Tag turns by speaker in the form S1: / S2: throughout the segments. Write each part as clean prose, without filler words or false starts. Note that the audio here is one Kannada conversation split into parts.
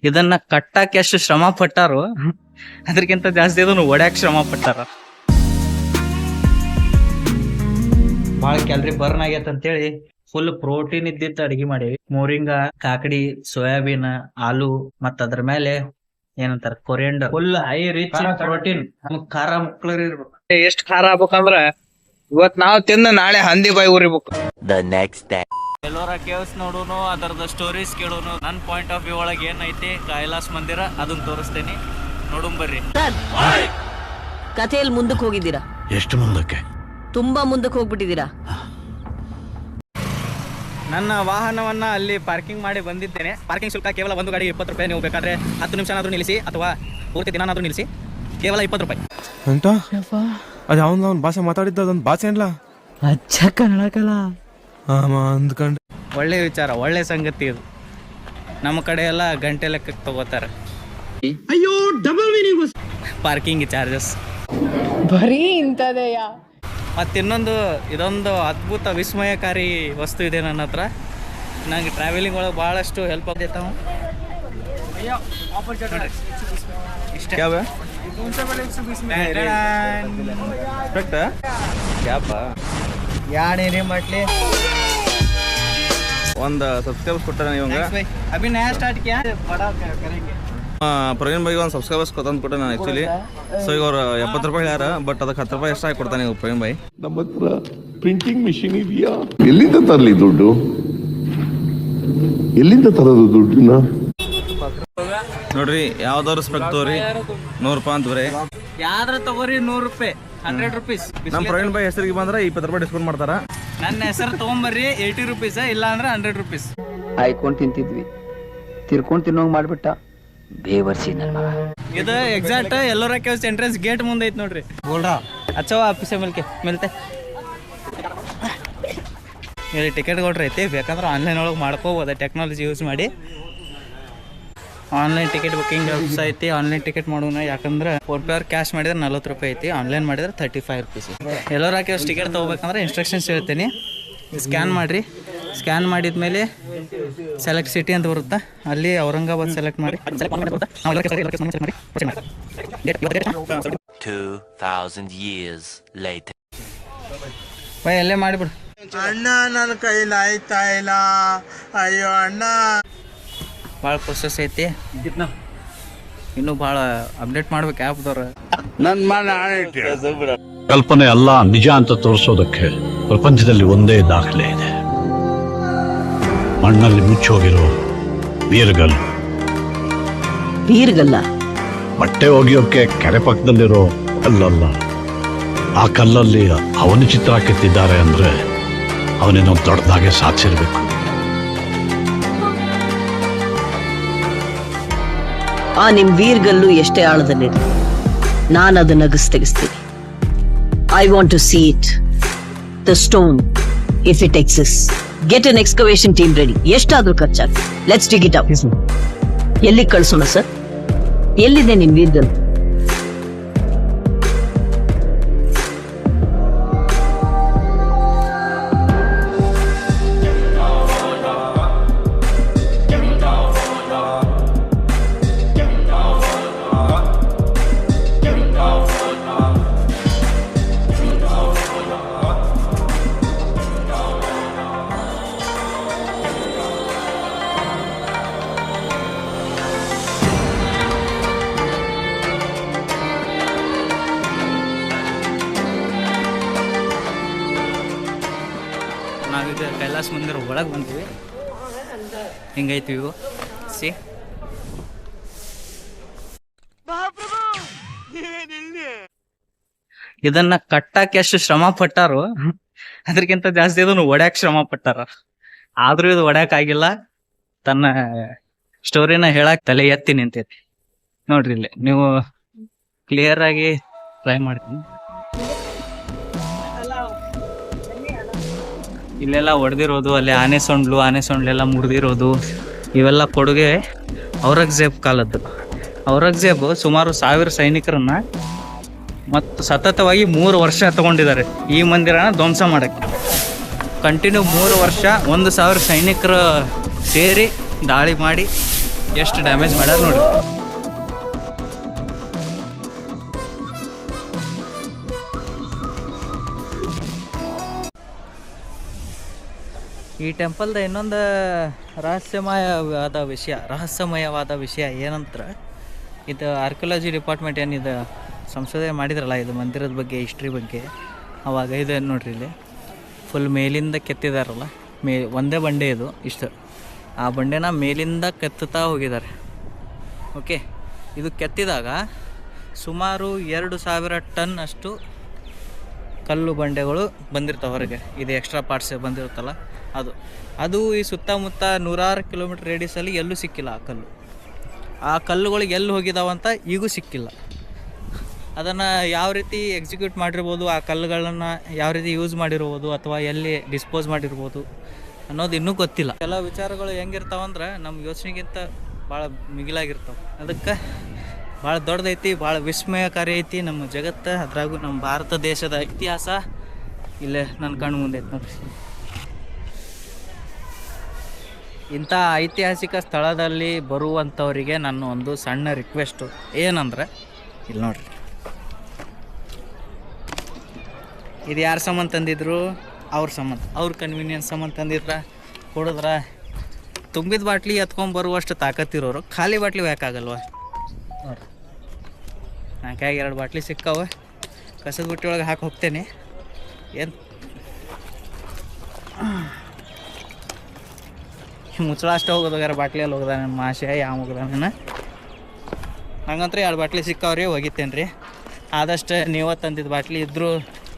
S1: ಇದನ್ನ ಕಟ್ಟಾಕಿ ಎಷ್ಟು ಶ್ರಮ ಪಟ್ಟಾರೋ ಅದಕ್ಕಿಂತ ಜಾಸ್ತಿ ಇದನ್ನು ಒಡ್ಯಾಕ್ ಶ್ರಮ ಪಟ್ಟಾರ. ಭಾಳ ಕ್ಯಾಲರಿ ಬರ್ನ್ ಆಗೈತೆ ಅಂತೇಳಿ ಫುಲ್ ಪ್ರೋಟೀನ್ ಇದ್ದಿತ್ತು ಅಡಿಗೆ ಮಾಡೇವಿ. ಮೋರಿಂಗಾ, ಕಾಕಡಿ, ಸೋಯಾಬೀನ್, ಆಲೂ ಮತ್ತ ಅದ್ರ ಮೇಲೆ ಏನಂತಾರ coriander. Full high rich protein. ನಮಗ್ ಖಾರ ಮುಕ್ಳರಿ ಇರ್ಬೇಕು.
S2: ಎಷ್ಟ್ ಖಾರ ಆಗ್ಬೇಕಂದ್ರ ಇವತ್ ನಾವ್ ತಿಂದ ನಾಳೆ ಹಂದಿ ಬಾಯಿ ಉರಿಬೇಕು.
S1: ಎಲ್ಲೋರಾ ಕೇವ್ಸ್ ನೋಡೋನು, ಅದರದ ಸ್ಟೋರೀಸ್ ಕೇಳೋನು. ನನ್ನ ಪಾಯಿಂಟ್ ಆಫ್ ವ್ಯೂ ಒಳಗೆ ಏನೈತಿ ಕೈಲಾಸ್ ಮಂದಿರ ಅದನ್ನ ತೋರಿಸ್ತೇನೆ, ನೋಡುಂ ಬರ್ರಿ.
S3: ಕಥೆಯಲ್ಲಿ ಮುಂದಕ್ಕೆ ಹೋಗಿದ್ದೀರಾ?
S4: ಎಷ್ಟು ಮುಂದಕ್ಕೆ?
S3: ತುಂಬಾ ಮುಂದಕ್ಕೆ ಹೋಗ್ಬಿಟ್ಟಿದ್ದೀರಾ.
S1: ನನ್ನ ವಾಹನವನ್ನ ಅಲ್ಲಿ ಪಾರ್ಕಿಂಗ್ ಮಾಡಿ ಬಂದಿದ್ದೇನೆ. ಪಾರ್ಕಿಂಗ್ ಶುಲ್ಕ ಕೇವಲ ಒಂದು ಗಾಡಿ 20 ರೂಪಾಯಿ. ನೀವು ಬೇಕಾದ್ರೆ 10 ನಿಮಿಷನಾದ್ರೂ ನಿಲ್ಲಿಸಿ ಅಥವಾ ಪೂರ್ತಿ ದಿನಾನಾದ್ರೂ ನಿಲ್ಲಿಸಿ, ಕೇವಲ 20 ರೂಪಾಯಿ.
S5: ಅಂತ ಅದು ಅವ್ನ ಭಾಷೆ ಮಾತಾಡಿದ್ದ ಅದೊಂದು ಭಾಷೆ ಅಲ್ಲ,
S1: ಅಚ್ಚ ಕನ್ನಡಕಲ್ಲ
S5: ಅಂದ್ಕೊಂಡು.
S1: ಒಳ್ಳೆ ವಿಚಾರ, ಒಳ್ಳೆ ಸಂಗತಿ ಇದು. ನಮ್ಮ ಕಡೆ ಎಲ್ಲ ಗಂಟೆ ಲೆಕ್ಕಕ್ಕೆ ತಗೋತಾರೆ.
S6: ಅಯ್ಯೋ ಡಬಲ್ ಮೀನಿಂಗ್
S1: ಪಾರ್ಕಿಂಗ್ ಚಾರ್ಜಸ್
S7: ಬರೀ ಇಂಥದೆಯಾ?
S1: ಮತ್ತು ಇದೊಂದು ಅದ್ಭುತ ವಿಸ್ಮಯಕಾರಿ ವಸ್ತು ಇದೆ ನನ್ನ ಹತ್ರ. ನನಗೆ ಟ್ರಾವೆಲಿಂಗ್ ಒಳಗೆ ಭಾಳಷ್ಟು ಹೆಲ್ಪ್ ಆಗ್ತೈತೆ. ಇಷ್ಟೇ ಯಾಡೇನೇ ಮಾಡ್ಲಿ.
S2: ಒಂದ್ ಸಬ್ಸ್ಕ್ರೈಬರ್ಸ್ ಕೊಟ್ಟಾರ ಇವಂಗ.
S1: ಅಭಿ ನಯಾ ಸ್ಟಾರ್ಟ್ ಕಿಯಾ ಬಡಾ ಕರೆಂಗೆ.
S2: ಪ್ರವೀಣ್ ಭಾಯಿಗೆ ಒಂದು ಸಬ್ಸ್ಕ್ರೈಬರ್ಸ್ ತಂದು ಕೊಟ್ಟೆ ನಾನು ಆ್ಯಕ್ಚುಲಿ. ಸೊ ಈಗ ಅವ್ರು 70 ರೂಪಾಯಿ ಯಾರ, ಬಟ್ ಅದಕ್ಕೆ 10 ರೂಪಾಯಿ ಎಷ್ಟಾಗಿ ಕೊಡ್ತಾನೆ ಈಗ ಪ್ರವೀಣ್ ಭಾಯಿ.
S8: ನಮ್ಮ ಹತ್ರ ಪ್ರಿಂಟಿಂಗ್ ಮಿಷಿನ್ ಇದೆಯಾ? ಎಲ್ಲಿಂದ ತರಲಿ ದುಡ್ಡು? ಎಲ್ಲಿಂದ ತರೋದು ದುಡ್ಡನ್ನ?
S2: ನೋಡ್ರಿ ಯಾವ್ದಾದ್ರು ಸ್ಪೆಕ್ಟ್ ತಗೋರಿ 100 ರೂಪಾಯಿ ಅಂತ ಬರೀ.
S1: ಯಾವ್ದ್ರ ತಗೋರಿ 100 ರೂಪಾಯಿ, 100 ರುಪೀಸ್.
S2: ನಮ್ಮ ಪ್ರವೀಣ್ ಭಾಯಿ ಹೆಸರಿಗೆ ಬಂದ್ರೆ 20 ರೂಪಾಯಿ ಡಿಸ್ಕೌಂಟ್ ಮಾಡ್ತಾರ.
S1: ನನ್ನ ಹೆಸರು ತಗೊಂಬರ್ರಿ 80 ರುಪೀಸ್, ಇಲ್ಲ ಅಂದ್ರೆ 100 ರುಪೀಸ್.
S9: ಆಯ್ಕೊಂಡ್ ತಿಂತಿದ್ವಿ, ತಿರ್ಕೊಂಡ್ ತಿನ್ನೋಂಗ್ ಮಾಡ್ಬಿಟ್ಟ ಬೇವರ್ಸಿ ನನ್ ಮಗ.
S1: ಇದು exact Ellora caves entrance gate ಮುಂದೆ ಐತಿ ನೋಡ್ರಿ. ಅಚ್ಚವ ಆಫೀಸೇ ಮಿಲ್ತೆ ಇಲ್ಲಿ ಟಿಕೆಟ್ ಕೊಟ್ರೆ ಐತಿ. ಬೇಕಂದ್ರೆ ಆನ್ಲೈನ್ ಒಳಗೆ ಮಾಡ್ಕೋಬೋದು, ಟೆಕ್ನಾಲಜಿ ಯೂಸ್ ಮಾಡಿ. ಆನ್ಲೈನ್ ಟಿಕೆಟ್ ಬುಕ್ಕಿಂಗ್ ವ್ಯವಸ್ಥೆ ಐತಿ. ಆನ್ಲೈನ್ ಟಿಕೆಟ್ ಮಾಡೋಣ, ಯಾಕಂದ್ರೆ ಫೋನ್ಪೇ ಅವ್ರು ಕ್ಯಾಶ್ ಮಾಡಿದ್ರೆ 40 ರೂಪಾಯಿ ಐತಿ, ಆನ್ಲೈನ್ ಮಾಡಿದ್ರೆ 35 ರುಪೀಸ್. ಎಲ್ಲೋರಾ ಕೇವ್ಸ್ ಟಿಕೆಟ್ ತೊಗೋಬೇಕಂದ್ರೆ ಇನ್ಸ್ಟ್ರಕ್ಷನ್ಸ್ ಹೇಳ್ತೀನಿ. ಸ್ಕ್ಯಾನ್ ಮಾಡಿರಿ. ಸ್ಕ್ಯಾನ್ ಮಾಡಿದ್ಮೇಲೆ ಸೆಲೆಕ್ಟ್ ಸಿಟಿ ಅಂತ ಬರುತ್ತಾ, ಅಲ್ಲಿ ಔರಂಗಾಬಾದ್ ಸೆಲೆಕ್ಟ್ ಮಾಡಿ.
S4: 2000 years later.
S1: ಬೈ ಅಲ್ಲೇ ಮಾಡಿಬಿಡು.
S2: ಅಣ್ಣ ನನ್ನ ಕೈಲಿ ಆಯ್ತಾ ಇಲ್ಲ, ಅಯ್ಯೋ ಅಣ್ಣ.
S1: ಭಾಳ ಪ್ರೊಸೆಸ್ ಐತಿ, ಇನ್ನೂ ಭಾಳ ಅಪ್ಡೇಟ್ ಮಾಡ್ಬೇಕು ಆ್ಯಪ್ದವ್ರು.
S2: ನನ್ನ ಮನ
S4: ಕಲ್ಪನೆ ಅಲ್ಲ ನಿಜ ಅಂತ ತೋರಿಸೋದಕ್ಕೆ ಪ್ರಪಂಚದಲ್ಲಿ ಒಂದೇ ದಾಖಲೆ ಇದೆ. ಮಣ್ಣಲ್ಲಿ ಮುಚ್ಚೋಗಿರೋ ಬೀರ್ಗಲ್ಲು.
S3: ಬೀರ್ಗಲ್ಲ?
S4: ಬಟ್ಟೆ ಒಗೆಯೋಕೆ ಕೆರೆ ಪಕ್ಕದಲ್ಲಿರೋ ಕಲ್ಲಲ್ಲ. ಆ ಕಲ್ಲಲ್ಲಿ ಅವನ ಚಿತ್ರ ಕೆತ್ತಿದ್ದಾರೆ ಅಂದ್ರೆ ಅವನೇನೋ ದೊಡ್ಡದಾಗೆ ಸಾಧಿಸಿರ್ಬೇಕು.
S3: ಆ ನಿಮ್ ವೀರ್ಗಲ್ಲು ಎಷ್ಟೇ ಆಳದಲ್ಲಿದೆ, ನಾನು ಅದನ್ನ ತೆಗಿಸ್ತೀನಿ. I want to see it, the stone, if it exist. Get an excavation team ready. ಎಷ್ಟಾದ್ರೂ ಖರ್ಚಾಗಿ ಲೆಟ್ಸ್ ಡಿಗ್ ಇಟ್ ಔಟ್. ಎಲ್ಲಿ ಕಳ್ಸೋಣ ಸರ್? ಎಲ್ಲಿದೆ ನಿಮ್ ವೀರ್ಗಲ್?
S1: ನಾವೀಗ ಕೈಲಾಸ ಮಂದಿರ ಒಳಗೆ ಬಂದ್ವಿ. ಹಿಂಗೈತಿ ಇವು ಸಿ. ಇದನ್ನ ಕಟ್ಟಾಕಿ ಎಷ್ಟು ಶ್ರಮ ಪಟ್ಟಾರೋ ಅದಕ್ಕಿಂತ ಜಾಸ್ತಿ ಇದನ್ನು ಒಡ್ಯಾಕ್ ಶ್ರಮ ಪಟ್ಟಾರ. ಆದ್ರೂ ಇದು ಒಡ್ಯಾಕ್ ಆಗಿಲ್ಲ. ತನ್ನ ಸ್ಟೋರಿನ ಹೇಳಕ್ ತಲೆ ಎತ್ತಿ ನಿಂತೈತಿ ನೋಡ್ರಿ. ಇಲ್ಲಿ ನೀವು ಕ್ಲಿಯರ್ ಆಗಿ ಟ್ರೈ ಮಾಡ್ತೀನಿ. ಇಲ್ಲೆಲ್ಲ ಒಡೆದಿರೋದು, ಅಲ್ಲಿ ಆನೆ ಸೊಂಡ್ಲೆಲ್ಲ ಮುರಿದಿರೋದು, ಇವೆಲ್ಲ ಕೊಡುಗೆ ಔರಂಗಜೇಬ್ ಕಾಲದ್ದು. ಔರಂಗಜೇಬ್ ಸುಮಾರು 1000 ಸೈನಿಕರನ್ನ ಮತ್ತು ಸತತವಾಗಿ 3 ವರ್ಷ ತಗೊಂಡಿದ್ದಾರೆ ಈ ಮಂದಿರನ ಧ್ವಂಸ ಮಾಡಕ್ಕೆ. ಕಂಟಿನ್ಯೂ 3 ವರ್ಷ 1000 ಸೈನಿಕರು ಸೇರಿ ದಾಳಿ ಮಾಡಿ ಎಷ್ಟು ಡ್ಯಾಮೇಜ್ ಮಾಡ್ಯಾರ ನೋಡಿ. ಈ ಟೆಂಪಲ್ದ ಇನ್ನೊಂದು ರಹಸ್ಯಮಯವಾದ ವಿಷಯ ಏನಂದ್ರೆ, ಇದು ಆರ್ಕಿಯಾಲಜಿ ಡಿಪಾರ್ಟ್ಮೆಂಟ್ ಏನಿದೆ ಸಂಶೋಧನೆ ಮಾಡಿದ್ರಲ್ಲ ಇದು ಮಂದಿರದ ಬಗ್ಗೆ, ಹಿಸ್ಟ್ರಿ ಬಗ್ಗೆ, ಅವಾಗ ಇದು ನೋಡ್ರಿ ಇಲ್ಲಿ ಫುಲ್ ಮೇಲಿಂದ ಕೆತ್ತಿದಾರಲ್ಲ, ಒಂದೇ ಬಂಡೆ ಇದು ಇಷ್ಟು, ಆ ಬಂಡೆನ ಮೇಲಿಂದ ಕೆತ್ತುತ್ತಾ ಹೋಗಿದ್ದಾರೆ. ಓಕೆ, ಇದು ಕೆತ್ತಿದಾಗ ಸುಮಾರು 2000 ಟನ್ ಅಷ್ಟು ಕಲ್ಲು ಬಂಡೆಗಳು ಬಂದಿರ್ತಾವೆ ಹೊರಗೆ. ಇದು ಎಕ್ಸ್ಟ್ರಾ ಪಾರ್ಟ್ಸ್ ಬಂದಿರುತ್ತಲ್ಲ ಅದು ಈ ಸುತ್ತಮುತ್ತ 100 ಕಿಲೋಮೀಟ್ರ್ ರೇಡಿಯಸಲ್ಲಿ ಎಲ್ಲೂ ಸಿಕ್ಕಿಲ್ಲ ಆ ಕಲ್ಲುಗಳಿಗೆ ಎಲ್ಲಿ ಹೋಗಿದಾವಂತ ಈಗೂ ಸಿಕ್ಕಿಲ್ಲ. ಅದನ್ನು ಯಾವ ರೀತಿ ಎಕ್ಸಿಕ್ಯೂಟ್ ಮಾಡಿರ್ಬೋದು, ಆ ಕಲ್ಲುಗಳನ್ನು ಯಾವ ರೀತಿ ಯೂಸ್ ಮಾಡಿರ್ಬೋದು ಅಥವಾ ಎಲ್ಲಿ ಡಿಸ್ಪೋಸ್ ಮಾಡಿರ್ಬೋದು ಅನ್ನೋದು ಇನ್ನೂ ಗೊತ್ತಿಲ್ಲ. ಕೆಲವು ವಿಚಾರಗಳು ಹೆಂಗಿರ್ತಾವಂದ್ರೆ ನಮ್ಮ ಯೋಚನೆಗಿಂತ ಭಾಳ ಮಿಗಿಲಾಗಿರ್ತಾವೆ. ಅದಕ್ಕೆ ಭಾಳ ದೊಡ್ಡದೈತಿ, ಭಾಳ ವಿಸ್ಮಯಕಾರಿ ಐತಿ ನಮ್ಮ ಜಗತ್ತು. ಅದ್ರಾಗೂ ನಮ್ಮ ಭಾರತ ದೇಶದ ಇತಿಹಾಸ ಇಲ್ಲೇ ನನ್ನ ಕಣ್ಣು ಮುಂದೆ ಐತೆ ನೋಡ್ರಿ. ಇಂಥ ಐತಿಹಾಸಿಕ ಸ್ಥಳದಲ್ಲಿ ಬರುವಂಥವರಿಗೆ ನನ್ನ ಒಂದು ಸಣ್ಣ ರಿಕ್ವೆಸ್ಟು ಏನಂದ್ರೆ, ಇಲ್ಲಿ ನೋಡ್ರಿ, ಇದು ಯಾರ ಸಂಬಂಧ ತಂದಿದ್ರು? ಅವ್ರ ಕನ್ವೀನಿಯನ್ಸ್ ಸಂಬಂಧ ತಂದಿದ್ರ ಕೊಡಿದ್ರ. ತುಂಬಿದ ಬಾಟ್ಲಿ ಎತ್ಕೊಂಬರುವಷ್ಟು ತಾಕತ್ತಿರೋರು ಖಾಲಿ ಬಾಟ್ಲಿ ಯಾಕಾಗಲ್ವ ನೋಡ್ರಿ. ನನ್ನ ಕೈಯಾಗ 2 ಬಾಟ್ಲಿ ಸಿಕ್ಕಾವ, ಕಸದ ಬುಟ್ಟಿ ಒಳಗೆ ಹಾಕಿ ಹೋಗ್ತೇನೆ. ಏನು ಮುಚ್ಚಳ ಅಷ್ಟು ಹೋಗೋದಾರ, ಬಾಟ್ಲಿಯಲ್ಲಿ ಹೋಗ್ದಾನೆ ಮಾಷೆ ಯಾವ ಹೋಗ್ದಾನ. ನಂಗಂತೂ 2 ಬಾಟ್ಲಿ ಸಿಕ್ಕಾವ್ರಿ, ಒಗಿತೇನೆ ರೀ. ಆದಷ್ಟು ನೀವು ತಂದಿದ್ದು ಬಾಟ್ಲಿ ಇದ್ದರೂ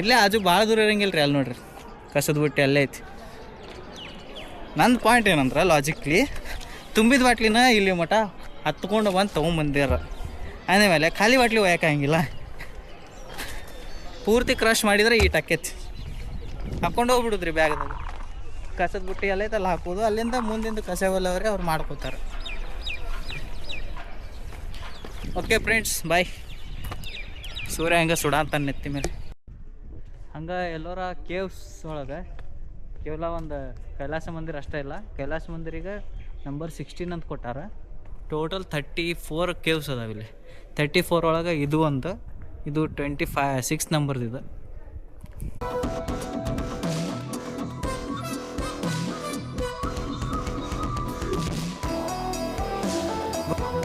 S1: ಇಲ್ಲೇ ಆಜು ಭಾಳ ದೂರ ಇರಂಗಿಲ್ಲ ರೀ. ಅಲ್ಲಿ ನೋಡ್ರಿ ಕಸದ ಬುಟ್ಟಿ ಅಲ್ಲೇ ಐತಿ. ನನ್ನ ಪಾಯಿಂಟ್ ಏನಂದ್ರೆ, ಲಾಜಿಕ್ಲಿ ತುಂಬಿದ ಬಾಟ್ಲಿನ ಇಲ್ಲಿ ಮಠ ಹತ್ಕೊಂಡು ಬಂದು ತೊಗೊಂಬಂದಿರ, ಅಂದಮೇಲೆ ಖಾಲಿ ಬಾಟ್ಲಿ ಒಯ್ಯೋಕ್ಕಾಗಿಲ್ಲ. ಪೂರ್ತಿ ಕ್ರಶ್ ಮಾಡಿದ್ರೆ ಈಟ್ ಆಕೈತಿ, ಹಾಕ್ಕೊಂಡು ಹೋಗ್ಬಿಡುದ್ರಿ ಬ್ಯಾಗ್ದಾಗ. ಕಸದ ಬುಟ್ಟಿ ಎಲ್ಲೈತಲ್ಲ ಹಾಕೋದು, ಅಲ್ಲಿಂದ ಮುಂದಿಂದ ಕಸ ಒಲ್ಲವ್ರೆ ಅವ್ರು ಮಾಡ್ಕೋತಾರೆ. ಓಕೆ ಫ್ರೆಂಡ್ಸ್, ಬಾಯ್. ಸೂರ್ಯ ಹಂಗೆ ಸುಡಾಂತಾನೆ ನೆತ್ತಿ ಮೇಲೆ. ಹಂಗೆ ಎಲ್ಲರ ಕೇವ್ಸ್ ಒಳಗೆ ಕೇವಲ ಒಂದು ಕೈಲಾಸ ಮಂದಿರ ಅಷ್ಟೇ ಇಲ್ಲ, ಕೈಲಾಸ ಮಂದಿರಿಗೆ ನಂಬರ್ 16 ಅಂತ ಕೊಟ್ಟಾರ. ಟೋಟಲ್ 34 ಕೇವ್ಸ್ ಅದಾವೆ ಇಲ್ಲಿ. 34 ಒಳಗೆ ಇದು ಒಂದು, ಇದು 6 ನಂಬರ್ದು.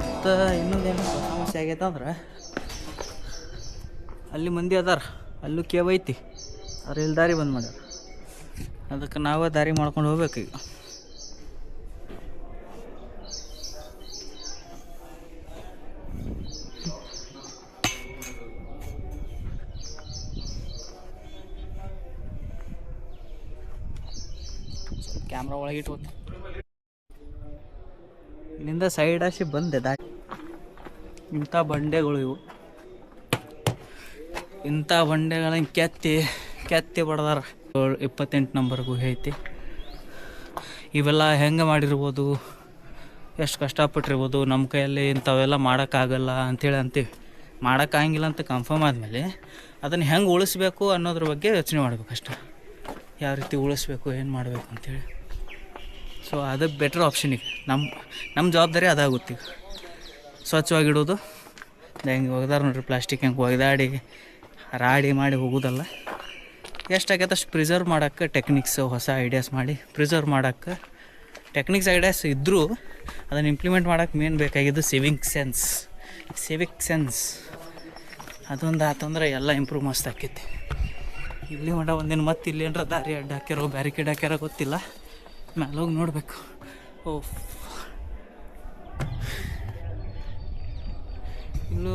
S1: ಮತ್ತು ಇನ್ನೊಂದೇನು ಸಮಸ್ಯೆ ಆಗೈತೆ ಅಂದ್ರೆ, ಅಲ್ಲಿ ಮಂದಿ ಅದಾರ, ಅಲ್ಲೂ ಕೇವ್ ಐತಿ, ಅವ್ರು ಇಲ್ಲಿ ದಾರಿ ಬಂದ್ ಮಾಡ್ಯಾರ. ಅದಕ್ಕೆ ನಾವೇ ದಾರಿ ಮಾಡ್ಕೊಂಡು ಹೋಗ್ಬೇಕು ಈಗ. ಕ್ಯಾಮ್ರಾ ಒಳಗಿಟ್ಟು ಹೋಗ್ತೀನಿ. ಇಲ್ಲಿಂದ ಸೈಡ್ ಆಸಿ ಬಂದೆ ದಾರಿ. ಇಂಥ ಬಂಡೆಗಳು ಇವು, ಇಂಥ ಬಂಡೆಗಳನ್ನ ಕೆತ್ತಿ ಬಡ್ದಾರ. 28 ನಂಬರ್ ಗುಹೆ ಐತಿ. ಇವೆಲ್ಲ ಹೆಂಗೆ ಮಾಡಿರ್ಬೋದು, ಎಷ್ಟು ಕಷ್ಟಪಟ್ಟಿರ್ಬೋದು. ನಮ್ಮ ಕೈಯಲ್ಲಿ ಇಂಥವೆಲ್ಲ ಮಾಡೋಕ್ಕಾಗಲ್ಲ ಅಂಥೇಳಿ ಅಂತೀವಿ. ಮಾಡೋಕ್ಕಾಗಿಲ್ಲ ಅಂತ ಕನ್ಫರ್ಮ್ ಆದಮೇಲೆ ಅದನ್ನು ಹೆಂಗೆ ಉಳಿಸ್ಬೇಕು ಅನ್ನೋದ್ರ ಬಗ್ಗೆ ಯೋಚನೆ ಮಾಡ್ಬೇಕು ಅಷ್ಟೆ. ಯಾವ ರೀತಿ ಉಳಿಸ್ಬೇಕು, ಏನು ಮಾಡಬೇಕು ಅಂಥೇಳಿ. ಸೊ ಅದು ಬೆಟ್ರ್ ಆಪ್ಷನ್. ಈಗ ನಮ್ಮ ಜವಾಬ್ದಾರಿ ಅದಾಗುತ್ತೆ. ಈಗ ಸ್ವಚ್ಛವಾಗಿಡೋದು. ಹೆಂಗೆ ಒಗ್ದಾರ ನೋಡ್ರಿ, ಪ್ಲಾಸ್ಟಿಕ್ ಹೆಂಗೆ ಒಗ್ದಾಡಿ ರಾಡಿ ಮಾಡಿ ಹೋಗೋದಲ್ಲ. ಎಷ್ಟಾಗೈತೆ ಅಷ್ಟು ಪ್ರಿಸರ್ವ್ ಮಾಡೋಕ್ಕೆ ಟೆಕ್ನಿಕ್ಸ್, ಹೊಸ ಐಡಿಯಾಸ್ ಮಾಡಿ ಪ್ರಿಸರ್ವ್ ಮಾಡೋಕ್ಕೆ ಟೆಕ್ನಿಕ್ಸ್ ಐಡಿಯಾಸ್ ಇದ್ದರೂ ಅದನ್ನು ಇಂಪ್ಲಿಮೆಂಟ್ ಮಾಡೋಕ್ಕೆ ಮೇನ್ ಬೇಕಾಗಿದ್ದು ಸಿವಿಕ್ ಸೆನ್ಸ್. ಅದೊಂದು ಆತಂದ್ರೆ ಎಲ್ಲ ಇಂಪ್ರೂವ್ ಮಸ್ತ್ ಆಕೈತಿ. ಇಲ್ಲಿ ಮಾಡ ಒಂದಿನ ಮತ್ತೆ ಇಲ್ಲಿ ಏನರ ದಾರಿ ಅಡ್ಡ ಹಾಕ್ಯಾರೋ ಬ್ಯಾರಿಕೇಡ್ ಹಾಕ್ಯಾರೋ ಗೊತ್ತಿಲ್ಲ. ಮೇಲೆ ಹೋಗಿ ನೋಡಬೇಕು. ಓಹ್, ಇಲ್ಲೂ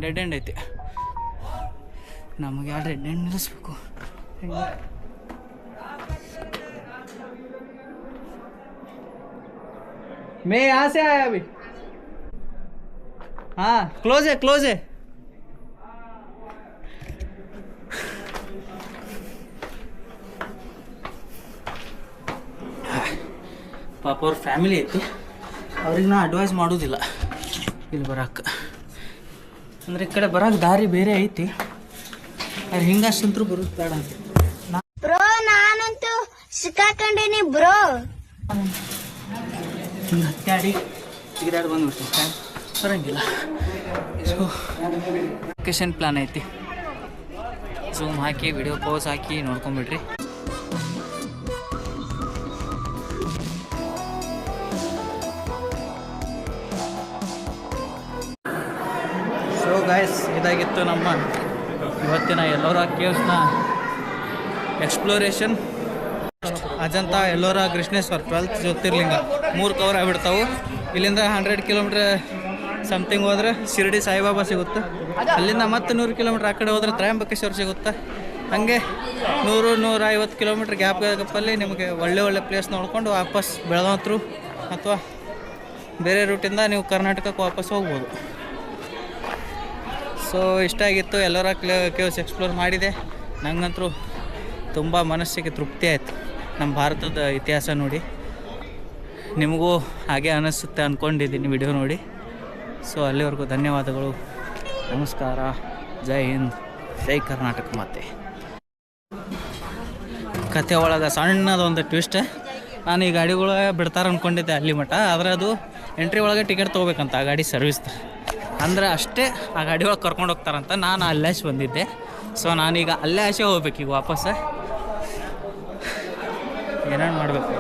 S1: ಡೆಡ್ ಎಂಡ್ ಐತಿ. ನಮಗೆ ಡೆಡ್ ಎಂಡ್ ನಿಲ್ಲಿಸ್ಬೇಕು. मैं यहाँ से आया अभी. हाँ, क्लोज है. ಪಾಪ ಅವ್ರ ಫ್ಯಾಮಿಲಿ ಐತಿ, ಅವ್ರಿಗೆ ನಾ ಅಡ್ವೈಸ್ ಮಾಡೋದಿಲ್ಲ ಇಲ್ಲಿ ಬರೋಕ್ಕೆ. ಅಂದ್ರೆ ಈ ಕಡೆ ಬರೋಕ್ಕೆ ದಾರಿ ಬೇರೆ ಐತಿ, ಅದು ಹಿಂಗಷ್ಟಂತರೂ ಬರೋದು ಬೇಡ ಅಂತ.
S10: ಬ್ರೋ ನಾನಂತೂ ಸಿಕ್ಕಾಕೊಂಡೇನಿ ಬ್ರೋ.
S1: ಹಿಂಗೆ ಹತ್ತಾಡಿ ಸಿಗರೇಟ್ ಬಂದ್ಬಿಡ್ತೀನಿ ಬರೋಂಗಿಲ್ಲ. ಸೊ ಲೊಕೇಶನ್ ಪ್ಲಾನ್ ಐತಿ, ಝೂಮ್ ಹಾಕಿ ವಿಡಿಯೋ ಪೋಸ್ ಹಾಕಿ ನೋಡ್ಕೊಂಬಿಡ್ರಿ. ಸೊ ಗಾಯ್ಸ್, ಇದಾಗಿತ್ತು ನಮ್ಮ ಇವತ್ತಿನ ಎಲ್ಲೋರಾ ಕೇವ್ಸ್ನ ಎಕ್ಸ್ಪ್ಲೋರೇಷನ್. ಅಜಂತ, ಎಲ್ಲೋರಾ, ಕೃಷ್ಣೇಶ್ವರ 12th ಜ್ಯೋತಿರ್ಲಿಂಗ 3 ಕವರ್ ಆಗಿಬಿಡ್ತಾವೆ. ಇಲ್ಲಿಂದ 100 ಕಿಲೋಮೀಟ್ರ್ ಸಮಥಿಂಗ್ ಹೋದ್ರೆ ಶಿರಡಿ ಸಾಯಿಬಾಬಾ ಸಿಗುತ್ತೆ. ಅಲ್ಲಿಂದ ಮತ್ತೆ 100 ಕಿಲೋಮೀಟ್ರ್ ಆ ಕಡೆ ಹೋದ್ರೆ ತ್ರಯಂಬಕೇಶ್ವರ ಸಿಗುತ್ತೆ. ಹಾಗೆ 100-150 ಕಿಲೋಮೀಟ್ರ್ ಗ್ಯಾಪಲ್ಲಿ ನಿಮಗೆ ಒಳ್ಳೆ ಪ್ಲೇಸ್ ನೋಡ್ಕೊಂಡು ವಾಪಸ್ ಬೆಳಗಾವಿ ಥ್ರೂ ಅಥವಾ ಬೇರೆ ರೂಟಿಂದ ನೀವು ಕರ್ನಾಟಕಕ್ಕೆ ವಾಪಸ್ ಹೋಗ್ಬೋದು. ಸೊ ಇಷ್ಟ ಆಗಿತ್ತು, ಎಲ್ಲೋರಾ ಕೇವ್ಸ್ ಎಕ್ಸ್ಪ್ಲೋರ್ ಮಾಡಿದೆ. ನಂಗಂತೂ ತುಂಬ ಮನಸ್ಸಿಗೆ ತೃಪ್ತಿ ಆಯಿತು ನಮ್ಮ ಭಾರತದ ಇತಿಹಾಸ ನೋಡಿ. ನಿಮಗೂ ಹಾಗೆ ಅನ್ನಿಸುತ್ತೆ ಅಂದ್ಕೊಂಡಿದ್ದೀನಿ ವಿಡಿಯೋ ನೋಡಿ. ಸೊ ಅಲ್ಲಿವರೆಗೂ ಧನ್ಯವಾದಗಳು, ನಮಸ್ಕಾರ, ಜೈ ಹಿಂದ್, ಜೈ ಕರ್ನಾಟಕ ಮಾತೆ. ಕತೆ ಒಳಗೆ ಸಣ್ಣದೊಂದು ಟ್ವಿಸ್ಟ್, ನಾನು ಈ ಗಾಡಿಗಳು ಬಿಡ್ತಾರೆ ಅಂದ್ಕೊಂಡಿದ್ದೆ ಅಲ್ಲಿ ಮಟ್ಟ. ಆದರೆ ಅದು ಎಂಟ್ರಿ ಒಳಗೆ ಟಿಕೆಟ್ ತೊಗೋಬೇಕಂತ ಆ ಗಾಡಿ ಸರ್ವಿಸ್ದು, ಅಂದ್ರೆ ಅಷ್ಟೇ ಆ ಗಾಡಿ ಒಳಗೆ ಕರ್ಕೊಂಡು ಹೋಗ್ತಾರಂತ. ನಾನು ಅಲ್ಲೇ ಬಂದಿದ್ದೆ. ಸೊ ನಾನೀಗ ಅಲ್ಲೇ ಹೋಗ್ಬೇಕು ಈಗ ವಾಪಸ್. ಏನೇನು ಮಾಡಬೇಕು.